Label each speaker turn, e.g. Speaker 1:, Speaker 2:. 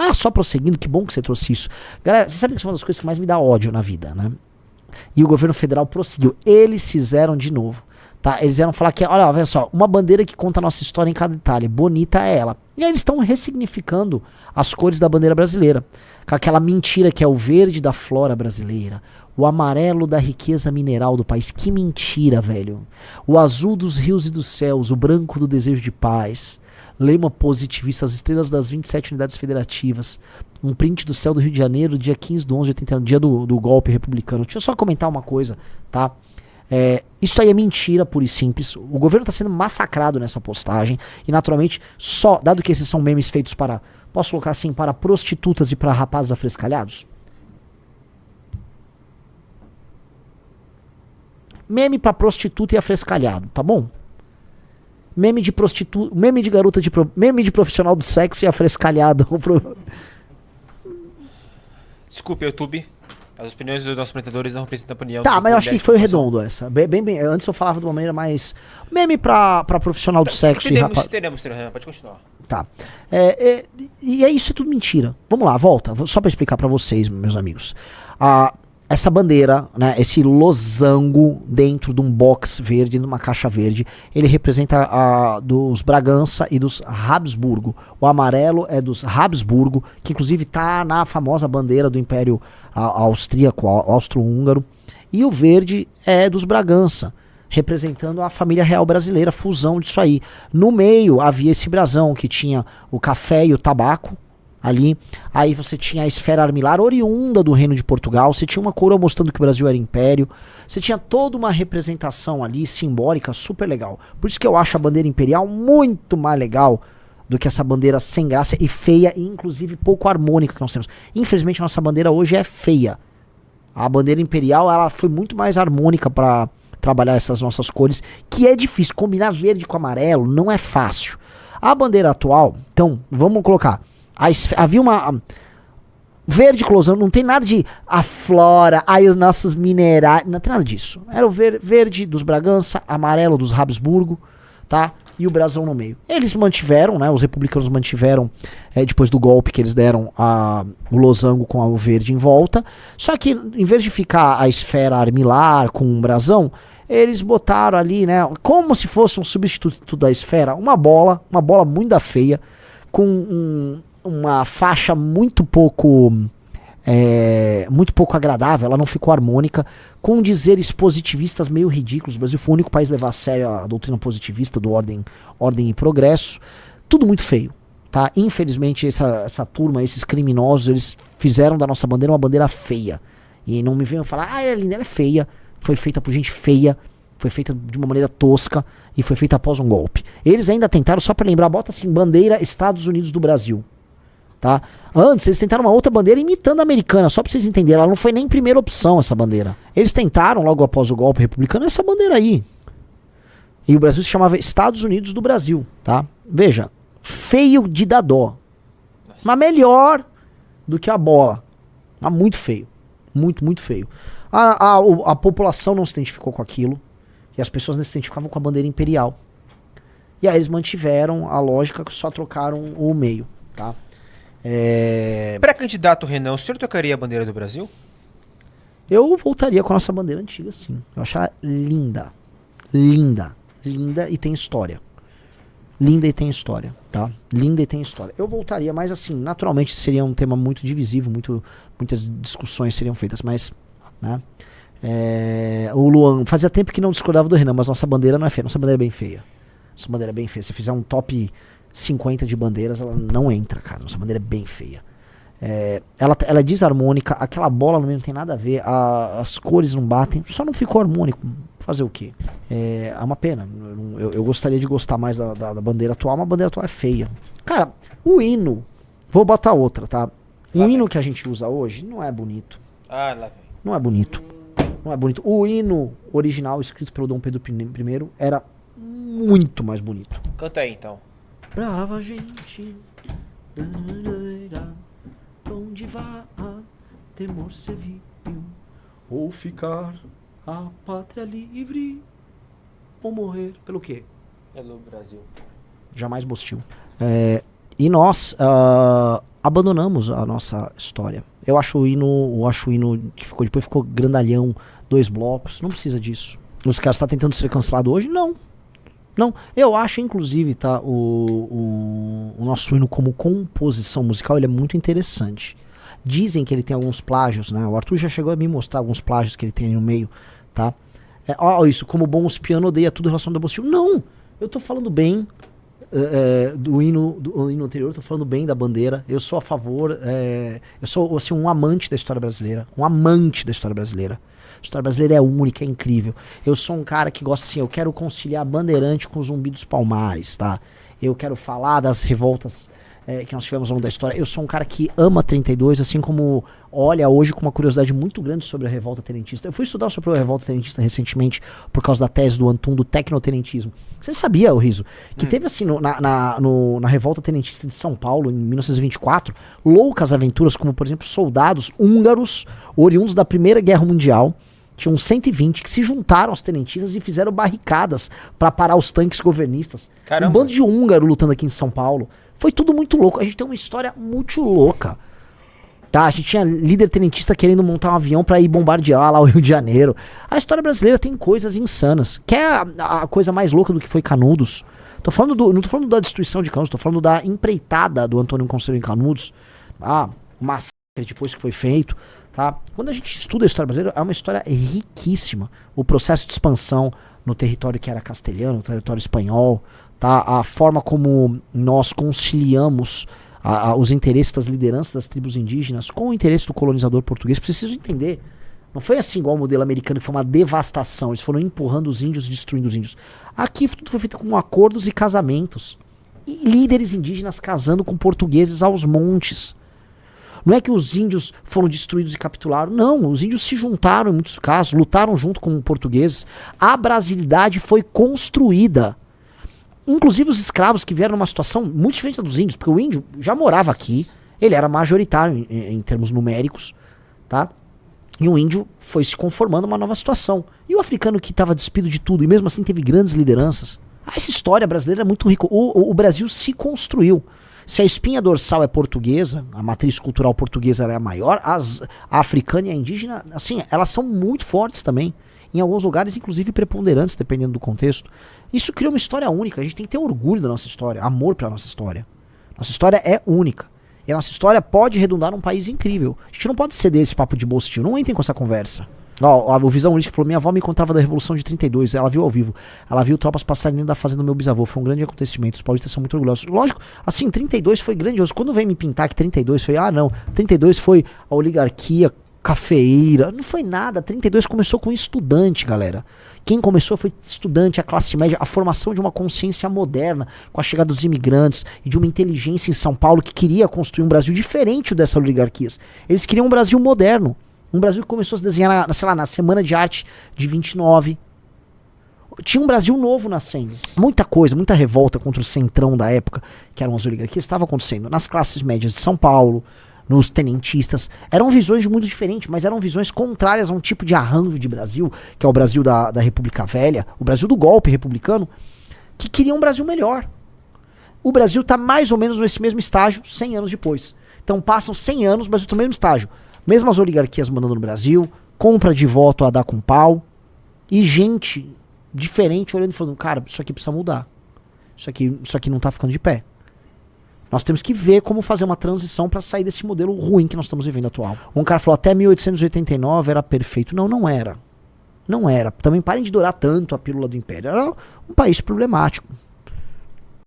Speaker 1: Ah, só prosseguindo, que bom que você trouxe isso. Galera, você sabe que isso é uma das coisas que mais me dá ódio na vida, né? E o governo federal prosseguiu. Eles fizeram de novo. Tá? Eles vieram falar que, olha só, uma bandeira que conta a nossa história em cada detalhe. Bonita é ela. E aí eles estão ressignificando as cores da bandeira brasileira. Com aquela mentira que é o verde da flora brasileira. O amarelo da riqueza mineral do país. Que mentira, velho. O azul dos rios e dos céus. O branco do desejo de paz. Lema positivista, as estrelas das 27 unidades federativas. Um print do céu do Rio de Janeiro, dia 15 de 11 de 81, dia do golpe republicano. Deixa eu só comentar uma coisa, tá? Isso aí é mentira, pura e simples. O governo está sendo massacrado nessa postagem. E naturalmente, dado que esses são memes feitos para, posso colocar assim, para prostitutas e para rapazes afrescalhados. Meme para prostituta e afrescalhado, tá bom? Meme de prostituta, meme de garota meme de profissional do sexo e afrescalhado.
Speaker 2: Desculpe, YouTube. As opiniões dos nossos apresentadores não representam a opinião.
Speaker 1: Tá, mas eu acho que foi redondo essa. Antes eu falava de uma maneira mais... Meme pra profissional do sexo
Speaker 2: Teremos, pode continuar.
Speaker 1: Tá. E isso é tudo mentira. Vamos lá, volta. Só pra explicar pra vocês, meus amigos. Essa bandeira, né, esse losango dentro de um box verde, numa caixa verde, ele representa dos Bragança e dos Habsburgo. O amarelo é dos Habsburgo, que inclusive tá na famosa bandeira do Império Austríaco, Austro-Húngaro. E o verde é dos Bragança, representando a família real brasileira, fusão disso aí. No meio havia esse brasão que tinha o café e o tabaco. Ali, aí você tinha a esfera armilar oriunda do Reino de Portugal, você tinha uma coroa mostrando que o Brasil era império, você tinha toda uma representação ali simbólica super legal. Por isso que eu acho a bandeira imperial muito mais legal do que essa bandeira sem graça e feia e inclusive pouco harmônica que nós temos. Infelizmente a nossa bandeira hoje é feia. A bandeira imperial ela foi muito mais harmônica para trabalhar essas nossas cores, que é difícil. Combinar verde com amarelo não é fácil. A bandeira atual, então, vamos colocar... havia uma... Verde closão, não tem nada de a flora, aí os nossos minerais, não tem nada disso. Era o verde dos Bragança, amarelo dos Habsburgo, tá? E o brasão no meio. Eles mantiveram, né? Os republicanos mantiveram, depois do golpe que eles deram, o losango com o verde em volta. Só que, em vez de ficar a esfera armilar com um brasão, eles botaram ali, né? Como se fosse um substituto da esfera, uma bola muito feia, com uma faixa muito pouco agradável, ela não ficou harmônica, com dizeres positivistas meio ridículos. O Brasil foi o único país a levar a sério a doutrina positivista do ordem e progresso. Tudo muito feio, tá? Infelizmente essa turma, esses criminosos, eles fizeram da nossa bandeira uma bandeira feia. E não me venham falar, ela é linda, ela é feia. Foi feita por gente feia, foi feita de uma maneira tosca e foi feita após um golpe. Eles ainda tentaram, só pra lembrar, bota assim, bandeira Estados Unidos do Brasil. Tá? Antes eles tentaram uma outra bandeira imitando a americana, só pra vocês entenderem, ela não foi nem primeira opção essa bandeira. Eles tentaram logo após o golpe republicano essa bandeira aí. E o Brasil se chamava Estados Unidos do Brasil, tá? Veja, feio de dar dó. Mas melhor do que a bola. Mas muito feio. Muito, muito feio. A população não se identificou com aquilo. E as pessoas não se identificavam com a bandeira imperial. E aí eles mantiveram a lógica, só trocaram o meio, tá?
Speaker 2: Pré-candidato Renan, o senhor tocaria a bandeira do Brasil?
Speaker 1: Eu voltaria com a nossa bandeira antiga, sim. Eu acho ela linda. Linda. Linda e tem história. Linda e tem história, tá? Linda e tem história. Eu voltaria, mas assim, naturalmente seria um tema muito divisivo, muitas discussões seriam feitas, mas, né? O Luan, fazia tempo que não discordava do Renan, mas nossa bandeira não é feia, nossa bandeira é bem feia. Nossa bandeira é bem feia. Se fizer um top 50 de bandeiras, ela não entra, cara. Nossa bandeira é bem feia. Ela é desarmônica, aquela bola no meio não tem nada a ver, as cores não batem, só não ficou harmônico. Fazer o quê? É uma pena. Eu gostaria de gostar mais da bandeira atual, mas a bandeira atual é feia. Cara, o hino, vou botar outra, tá? O hino que a gente usa hoje não é bonito.
Speaker 2: Lá vem.
Speaker 1: Não é bonito. Não é bonito. O hino original, escrito pelo Dom Pedro I, era muito mais bonito.
Speaker 2: Canta aí, então.
Speaker 1: Brava gente, onde vá, temor servil, ou ficar a pátria livre, ou morrer pelo quê?
Speaker 2: Pelo Brasil.
Speaker 1: Jamais Bostil. E nós, abandonamos a nossa história. Eu acho o hino que depois ficou grandalhão, 2 blocos, não precisa disso. Os caras estão tentando ser cancelado hoje? Não. Não, eu acho, inclusive, tá, o nosso hino como composição musical, ele é muito interessante. Dizem que ele tem alguns plágios, né? O Arthur já chegou a me mostrar alguns plágios que ele tem ali no meio, tá? Isso, como bons piano odeia tudo relacionado ao Bostil. Não! Eu tô falando bem do hino anterior, eu tô falando bem da bandeira. Eu sou a favor, eu sou assim, um amante da história brasileira. Um amante da história brasileira. A história brasileira é única, é incrível. Eu sou um cara que gosta assim, eu quero conciliar Bandeirante com Zumbi dos Palmares, tá? Eu quero falar das revoltas que nós tivemos ao longo da história. Eu sou um cara que ama 32, assim como olha hoje com uma curiosidade muito grande sobre a revolta tenentista. Eu fui estudar sobre a revolta tenentista recentemente por causa da tese do Antum do tecnotenentismo. Você sabia, Riso, que teve assim na revolta tenentista de São Paulo, em 1924, loucas aventuras como, por exemplo, soldados húngaros oriundos da Primeira Guerra Mundial. Tinham 120 que se juntaram aos tenentistas e fizeram barricadas para parar os tanques governistas.
Speaker 2: Caramba.
Speaker 1: Um bando de húngaro lutando aqui em São Paulo. Foi tudo muito louco. A gente tem uma história muito louca. Tá? A gente tinha líder tenentista querendo montar um avião para ir bombardear lá o Rio de Janeiro. A história brasileira tem coisas insanas. Quer a coisa mais louca do que foi Canudos? Não tô falando da destruição de Canudos, tô falando da empreitada do Antônio Conselho em Canudos. O massacre depois que foi feito. Tá? Quando a gente estuda a história brasileira, é uma história riquíssima. O processo de expansão no território que era castelhano, no território espanhol, tá? A forma como nós conciliamos os interesses das lideranças das tribos indígenas com o interesse do colonizador português. Preciso entender. Não foi assim igual o modelo americano, que foi uma devastação. Eles foram empurrando os índios e destruindo os índios. Aqui tudo foi feito com acordos e casamentos. E líderes indígenas casando com portugueses aos montes. Não é que os índios foram destruídos e capitularam. Não, os índios se juntaram em muitos casos, lutaram junto com os portugueses. A brasilidade foi construída. Inclusive os escravos que vieram numa situação muito diferente da dos índios, porque o índio já morava aqui, ele era majoritário em termos numéricos, tá? E o índio foi se conformando a uma nova situação. E o africano que estava despido de tudo e mesmo assim teve grandes lideranças. Essa história brasileira é muito rica. O Brasil se construiu. Se a espinha dorsal é portuguesa, a matriz cultural portuguesa é a maior, a africana e a indígena, assim, elas são muito fortes também. Em alguns lugares, inclusive, preponderantes, dependendo do contexto. Isso cria uma história única. A gente tem que ter orgulho da nossa história, amor pela nossa história. Nossa história é única. E a nossa história pode redundar num país incrível. A gente não pode ceder esse papo de bolsistinho. Não entrem com essa conversa. O Visão Ulisses falou, minha avó me contava da Revolução de 32, ela viu ao vivo. Ela viu tropas passarem dentro da fazenda do meu bisavô. Foi um grande acontecimento, os paulistas são muito orgulhosos. Lógico, assim, 32 foi grandioso. Quando vem me pintar que 32 foi, 32 foi a oligarquia cafeeira. Não foi nada, 32 começou com estudante, galera. Quem começou foi estudante, a classe média, a formação de uma consciência moderna, com a chegada dos imigrantes e de uma inteligência em São Paulo que queria construir um Brasil diferente dessa oligarquia. Eles queriam um Brasil moderno. Um Brasil que começou a se desenhar na Semana de Arte de 29. Tinha um Brasil novo nascendo. Muita coisa, muita revolta contra o centrão da época, que eram as oligarquias, estava acontecendo nas classes médias de São Paulo, nos tenentistas. Eram visões muito diferentes, mas eram visões contrárias a um tipo de arranjo de Brasil, que é o Brasil da República Velha, o Brasil do golpe republicano, que queria um Brasil melhor. O Brasil está mais ou menos nesse mesmo estágio 100 anos depois. Então passam 100 anos, o Brasil está no mesmo estágio. Mesmo as oligarquias mandando no Brasil, compra de voto a dar com pau, e gente diferente olhando e falando, cara, isso aqui precisa mudar. Isso aqui não tá ficando de pé. Nós temos que ver como fazer uma transição para sair desse modelo ruim que nós estamos vivendo atual. Um cara falou, até 1889 era perfeito. Não, não era. Não era. Também parem de dourar tanto a pílula do Império. Era um país problemático.